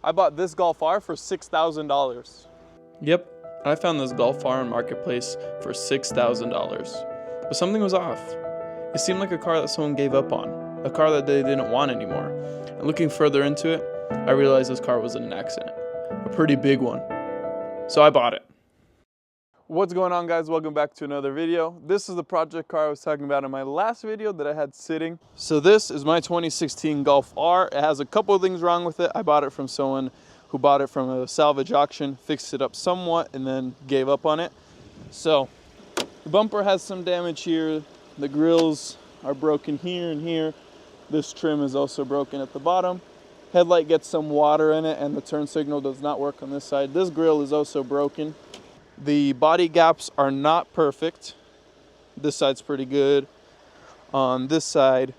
I bought this GolfR for $6,000. Yep, I found this GolfR on Marketplace for $6,000. But something was off. It seemed like a car that someone gave up on, a car that they didn't want anymore. And looking further into it, I realized this car was in an accident, a pretty big one. So I bought it. What's going on, guys? Welcome back to another video. This is the project car I was talking about in my last video that I had sitting. So this is my 2016 GolfR. It has a couple of things wrong with it. I bought it from someone who bought it from a salvage auction, fixed it up somewhat, and then gave up on it. So the bumper has some damage here. The grills are broken here and here. This trim is also broken at the bottom. Headlight gets some water in it, and the turn signal does not work on this side. This grill is also broken. The body gaps are not perfect. This side's pretty good. On this side,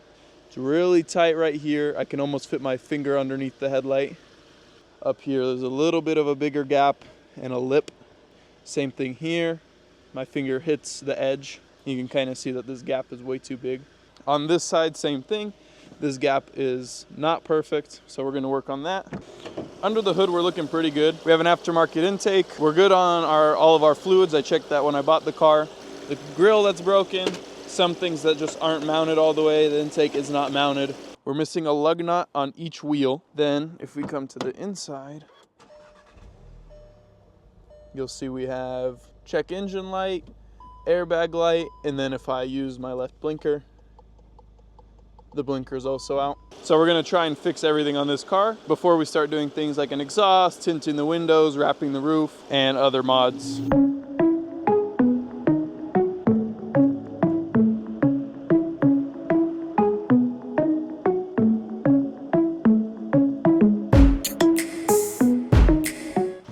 it's really tight right here. I can almost fit my finger underneath the headlight. Up here, there's a little bit of a bigger gap and a lip. Same thing here. My finger hits the edge. You can kind of see that this gap is way too big. On this side, same thing. This gap is not perfect, so we're gonna work on that. Under the hood, we're looking pretty good. We have an aftermarket intake. We're good on all of our fluids. I checked that when I bought the car. The grill that's broken, some things that just aren't mounted all the way. The intake is not mounted. We're missing a lug nut on each wheel. Then if we come to the inside, you'll see we have check engine light, airbag light, and then if I use my left blinker, the blinker is also out. So we're gonna try and fix everything on this car before we start doing things like an exhaust, tinting the windows, wrapping the roof, and other mods.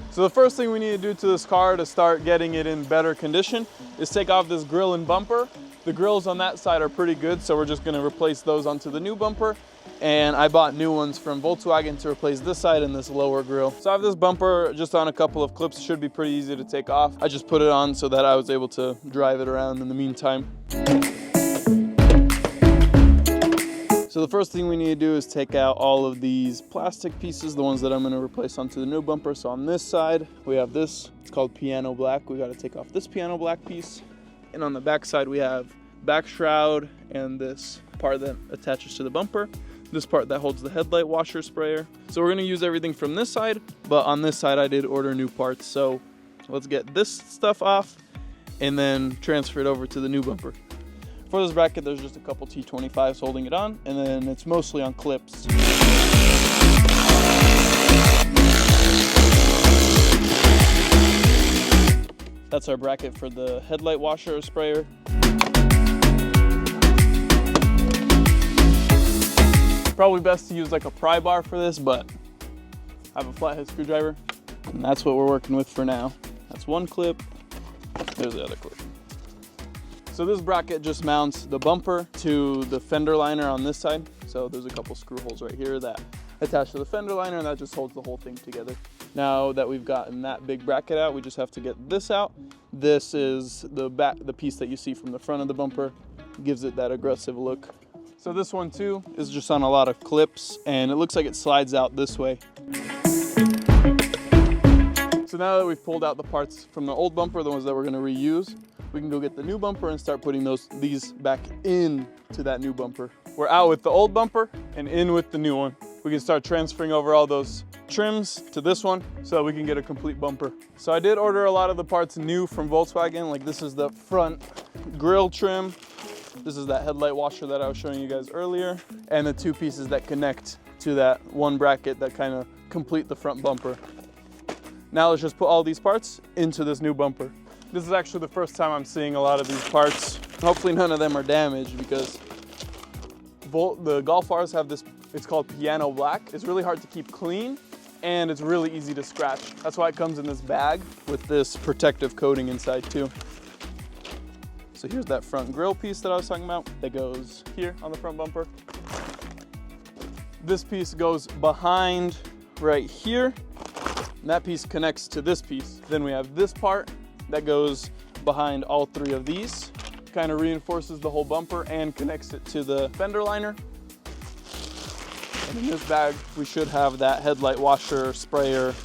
So the first thing we need to do to this car to start getting it in better condition is take off this grill and bumper. The grills on that side are pretty good, so we're just gonna replace those onto the new bumper. And I bought new ones from Volkswagen to replace this side and this lower grill. So I have this bumper just on a couple of clips. It should be pretty easy to take off. I just put it on so that I was able to drive it around in the meantime. So the first thing we need to do is take out all of these plastic pieces, the ones that I'm gonna replace onto the new bumper. So on this side, we have this, it's called piano black. We gotta take off this piano black piece. And on the back side, we have back shroud and this part that attaches to the bumper, this part that holds the headlight washer sprayer. So we're gonna use everything from this side, but on this side I did order new parts. So let's get this stuff off and then transfer it over to the new bumper. For this bracket, there's just a couple T25s holding it on, and then it's mostly on clips. That's our bracket for the headlight washer or sprayer. Probably best to use like a pry bar for this, but I have a flathead screwdriver, and that's what we're working with for now. That's one clip, there's the other clip. So this bracket just mounts the bumper to the fender liner on this side. So there's a couple screw holes right here that attach to the fender liner, and that just holds the whole thing together. Now that we've gotten that big bracket out, we just have to get this out. This is the piece that you see from the front of the bumper. Gives it that aggressive look. So this one too is just on a lot of clips, and it looks like it slides out this way. So now that we've pulled out the parts from the old bumper, the ones that we're gonna reuse, we can go get the new bumper and start putting these back into that new bumper. We're out with the old bumper and in with the new one. We can start transferring over all those trims to this one so that we can get a complete bumper. So I did order a lot of the parts new from Volkswagen. Like this is the front grille trim. This is that headlight washer that I was showing you guys earlier. And the two pieces that connect to that one bracket that kind of complete the front bumper. Now let's just put all these parts into this new bumper. This is actually the first time I'm seeing a lot of these parts. Hopefully none of them are damaged because the GolfRs have this, it's called piano black. It's really hard to keep clean and it's really easy to scratch. That's why it comes in this bag with this protective coating inside too. So here's that front grille piece that I was talking about that goes here on the front bumper. This piece goes behind right here. And that piece connects to this piece. Then we have this part that goes behind all three of these. Kind of reinforces the whole bumper and connects it to the fender liner. And in this bag, we should have that headlight washer, sprayer,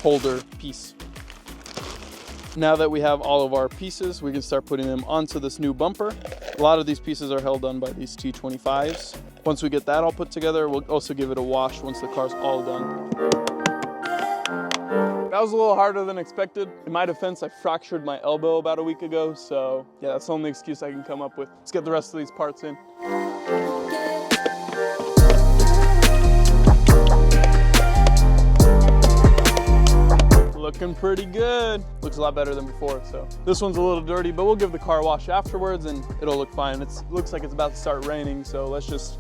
holder piece. Now that we have all of our pieces, we can start putting them onto this new bumper. A lot of these pieces are held on by these T25s. Once we get that all put together, we'll also give it a wash once the car's all done. That was a little harder than expected. In my defense, I fractured my elbow about a week ago, so yeah, that's the only excuse I can come up with. Let's get the rest of these parts in. Looking pretty good. Looks a lot better than before, so. This one's a little dirty, but we'll give the car a wash afterwards and it'll look fine. It looks like it's about to start raining, so let's just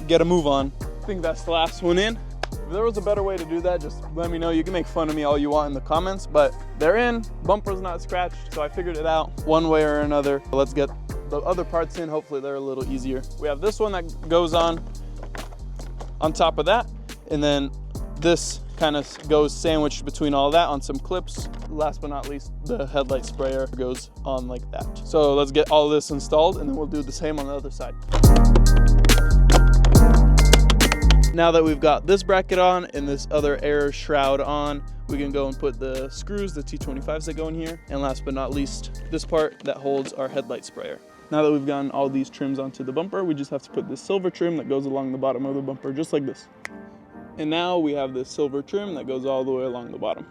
get a move on. I think that's the last one in. If there was a better way to do that, just let me know. You can make fun of me all you want in the comments, but they're in. Bumper's not scratched, so I figured it out one way or another. Let's get the other parts in. Hopefully they're a little easier. We have this one that goes on top of that, and then this kind of goes sandwiched between all that on some clips. Last but not least, the headlight sprayer goes on like that. So let's get all this installed, and then we'll do the same on the other side. Now that we've got this bracket on and this other air shroud on, we can go and put the screws, the T25s that go in here. And last but not least, this part that holds our headlight sprayer. Now that we've gotten all these trims onto the bumper, we just have to put this silver trim that goes along the bottom of the bumper, just like this. And now we have this silver trim that goes all the way along the bottom.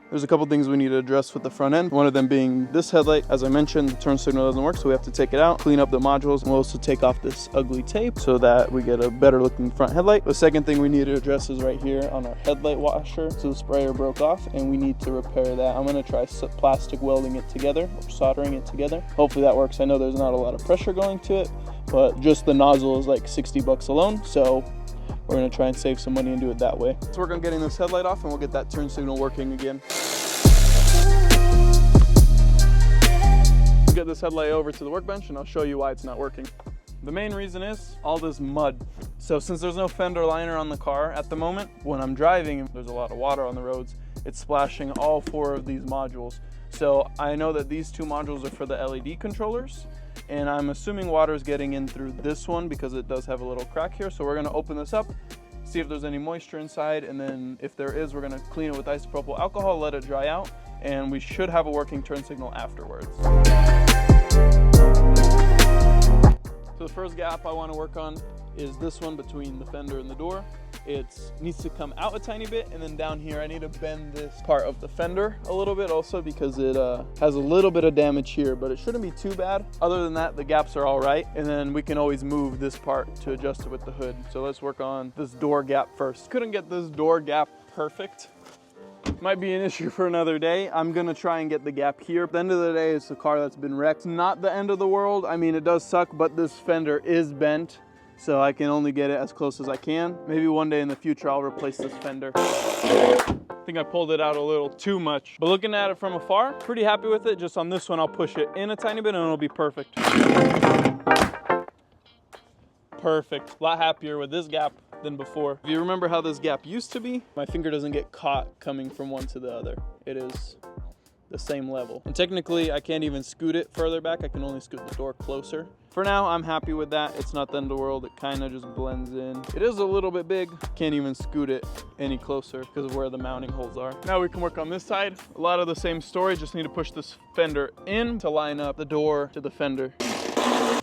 There's a couple things we need to address with the front end. One of them being this headlight. As I mentioned, the turn signal doesn't work, so we have to take it out, clean up the modules, and we'll also take off this ugly tape so that we get a better looking front headlight. The second thing we need to address is right here on our headlight washer. So the sprayer broke off and we need to repair that. I'm gonna try plastic welding it together or soldering it together. Hopefully that works. I know there's not a lot of pressure going to it, but just the nozzle is like 60 bucks alone. So we're gonna try and save some money and do it that way. Let's work on getting this headlight off and we'll get that turn signal working again. Get this headlight over to the workbench and I'll show you why it's not working. The main reason is all this mud. So since there's no fender liner on the car at the moment, when I'm driving, there's a lot of water on the roads, it's splashing all 4 of these modules. So I know that these 2 modules are for the LED controllers, and I'm assuming water is getting in through this one because it does have a little crack here. So we're gonna open this up, see if there's any moisture inside, and then if there is, we're gonna clean it with isopropyl alcohol, let it dry out, and we should have a working turn signal afterwards. So the first gap I want to work on is this one between the fender and the door. It needs to come out a tiny bit, and then down here I need to bend this part of the fender a little bit also because it has a little bit of damage here, but it shouldn't be too bad. Other than that, the gaps are all right, and then we can always move this part to adjust it with the hood. So let's work on this door gap first. Couldn't get this door gap perfect. Might be an issue for another day. I'm gonna try and get the gap here. At the end of the day, it's a car that's been wrecked. Not the end of the world. I mean, it does suck, but this fender is bent, so I can only get it as close as I can. Maybe one day in the future, I'll replace this fender. I think I pulled it out a little too much, but looking at it from afar, pretty happy with it. Just on this one, I'll push it in a tiny bit and it'll be perfect. Perfect. A lot happier with this gap than before. If you remember how this gap used to be, my finger doesn't get caught coming from one to the other. It is the same level. And technically, I can't even scoot it further back. I can only scoot the door closer. For now, I'm happy with that. It's not the end of the world. It kind of just blends in. It is a little bit big. Can't even scoot it any closer because of where the mounting holes are. Now we can work on this side. A lot of the same story. Just need to push this fender in to line up the door to the fender.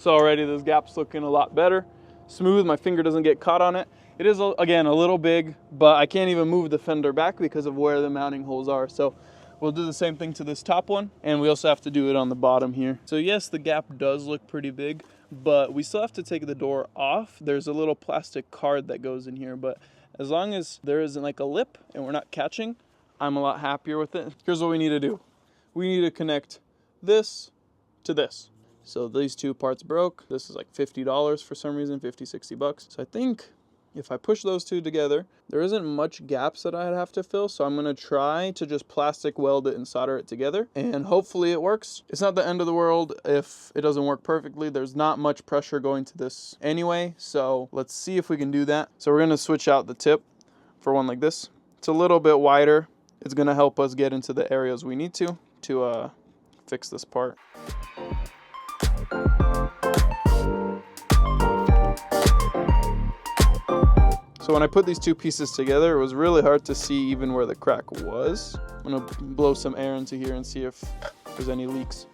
So already this gap's looking a lot better. Smooth, my finger doesn't get caught on it. It is, again, a little big, but I can't even move the fender back because of where the mounting holes are. So we'll do the same thing to this top one, and we also have to do it on the bottom here. So yes, the gap does look pretty big, but we still have to take the door off. There's a little plastic card that goes in here, but as long as there isn't like a lip and we're not catching, I'm a lot happier with it. Here's what we need to do. We need to connect this to this. So these 2 parts broke. This is like $50 for some reason, 50, 60 bucks. So I think if I push those 2 together, there isn't much gaps that I'd have to fill. So I'm gonna try to just plastic weld it and solder it together, and hopefully it works. It's not the end of the world if it doesn't work perfectly. There's not much pressure going to this anyway. So let's see if we can do that. So we're gonna switch out the tip for one like this. It's a little bit wider. It's gonna help us get into the areas we need to fix this part. So So when I put these two pieces together, it was really hard to see even where the crack was. I'm gonna blow some air into here and see if there's any leaks.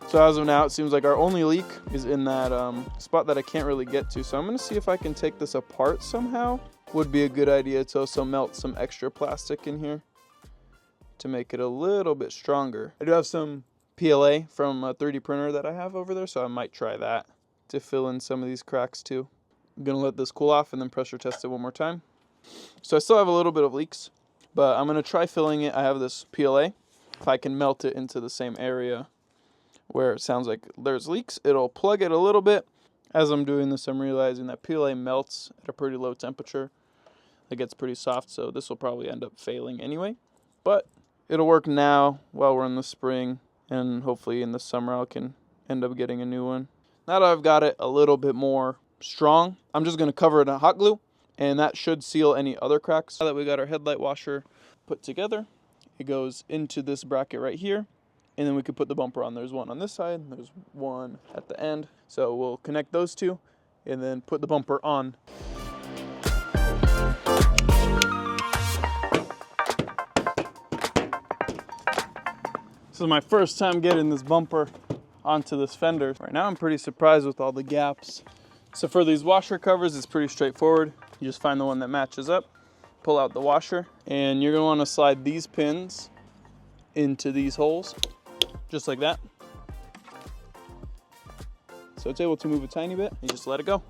So as of now, it seems like our only leak is in that spot that I can't really get to. So I'm gonna see if I can take this apart somehow. Would be a good idea to also melt some extra plastic in here to make it a little bit stronger. I do have some PLA from a 3D printer that I have over there, so I might try that to fill in some of these cracks too. I'm gonna let this cool off and then pressure test it one more time. So I still have a little bit of leaks, but I'm gonna try filling it. I have this PLA. If I can melt it into the same area where it sounds like there's leaks, it'll plug it a little bit. As I'm doing this, I'm realizing that PLA melts at a pretty low temperature. It gets pretty soft, so this will probably end up failing anyway. But it'll work now while we're in the spring, and hopefully in the summer I can end up getting a new one. Now that I've got it a little bit more strong, I'm just going to cover it in hot glue, and that should seal any other cracks. Now that we got our headlight washer put together, it goes into this bracket right here. And then we could put the bumper on. There's one on this side, there's one at the end. So we'll connect those two and then put the bumper on. This is my first time getting this bumper onto this fender. Right now I'm pretty surprised with all the gaps. So for these washer covers, it's pretty straightforward. You just find the one that matches up, pull out the washer, and you're gonna wanna slide these pins into these holes. Just like that. So it's able to move a tiny bit. You just let it go.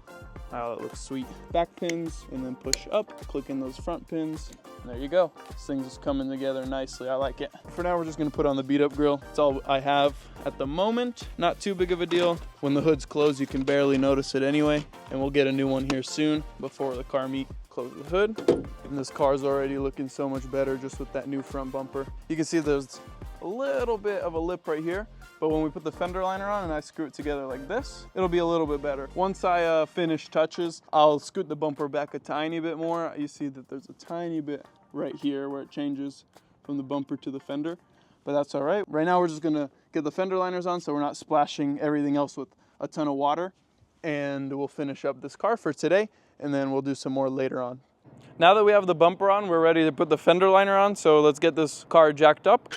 Wow, that looks sweet. Back pins and then push up, click in those front pins. And there you go. This thing's just coming together nicely. I like it. For now, we're just gonna put on the beat up grill. That's all I have at the moment. Not too big of a deal. When the hood's closed, you can barely notice it anyway. And we'll get a new one here soon before the car meet. Close the hood. And this car's already looking so much better just with that new front bumper. You can see there's a little bit of a lip right here, but when we put the fender liner on and I screw it together like this, it'll be a little bit better. Once I finish touches, I'll scoot the bumper back a tiny bit more. You see that there's a tiny bit right here where it changes from the bumper to the fender, but that's all right. Right now we're just gonna get the fender liners on so we're not splashing everything else with a ton of water, and we'll finish up this car for today, and then we'll do some more later on. Now that we have the bumper on, we're ready to put the fender liner on, so let's get this car jacked up.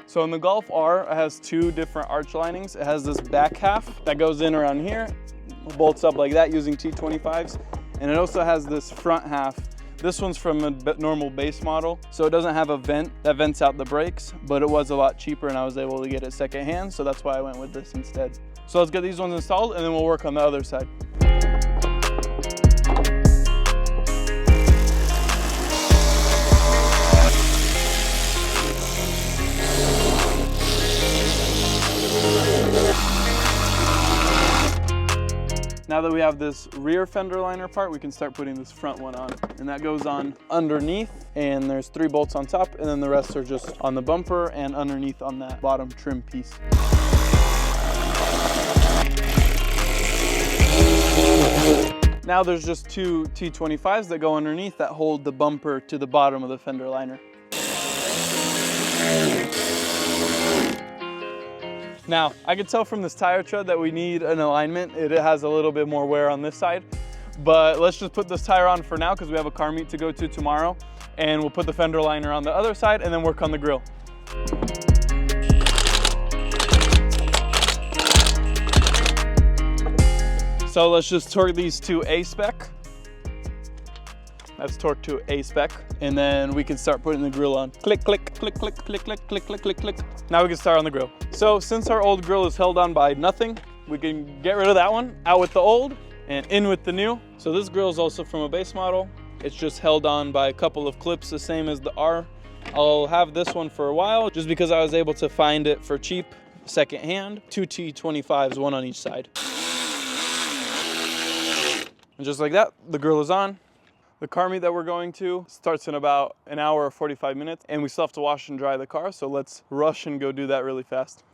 So in the GolfR, it has two different arch linings. It has this back half that goes in around here, bolts up like that using T25s. And it also has this front half. This one's from a normal base model, so it doesn't have a vent that vents out the brakes, but it was a lot cheaper and I was able to get it secondhand, so that's why I went with this instead. So let's get these ones installed and then we'll work on the other side. Now that we have this rear fender liner part, we can start putting this front one on. And that goes on underneath, and there's 3 bolts on top, and then the rest are just on the bumper and underneath on that bottom trim piece. Now there's just 2 T25s that go underneath that hold the bumper to the bottom of the fender liner. Now, I can tell from this tire tread that we need an alignment. It has a little bit more wear on this side, but let's just put this tire on for now because we have a car meet to go to tomorrow, and we'll put the fender liner on the other side and then work on the grill. So let's just torque these to A spec. That's torqued to A spec, and then we can start putting the grill on. Click, click, click, click, click, click, click, click, click, click. Now we can start on the grill. So since our old grill is held on by nothing, we can get rid of that one, out with the old and in with the new. So this grill is also from a base model. It's just held on by a couple of clips, the same as the R. I'll have this one for a while just because I was able to find it for cheap secondhand. 2 T25s, one on each side. And just like that, the grill is on. The car meet that we're going to starts in about an hour or 45 minutes, and we still have to wash and dry the car, so let's rush and go do that really fast.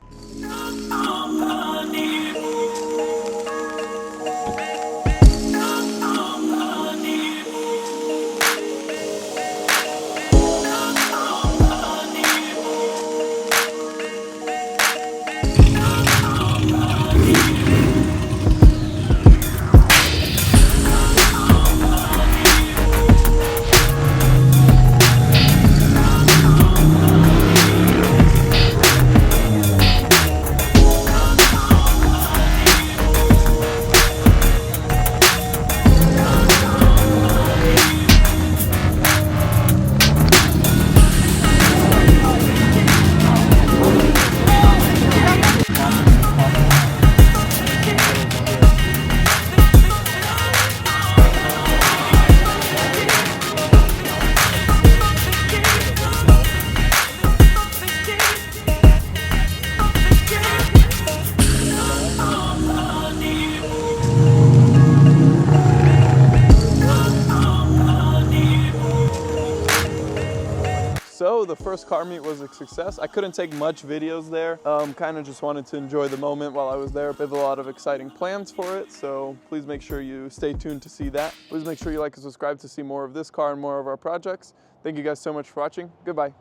the first car meet was a success. I couldn't take much videos there. Kind of just wanted to enjoy the moment while I was there. We have a lot of exciting plans for it, so please make sure you stay tuned to see that. Please make sure you like and subscribe to see more of this car and more of our projects. Thank you guys so much for watching. Goodbye.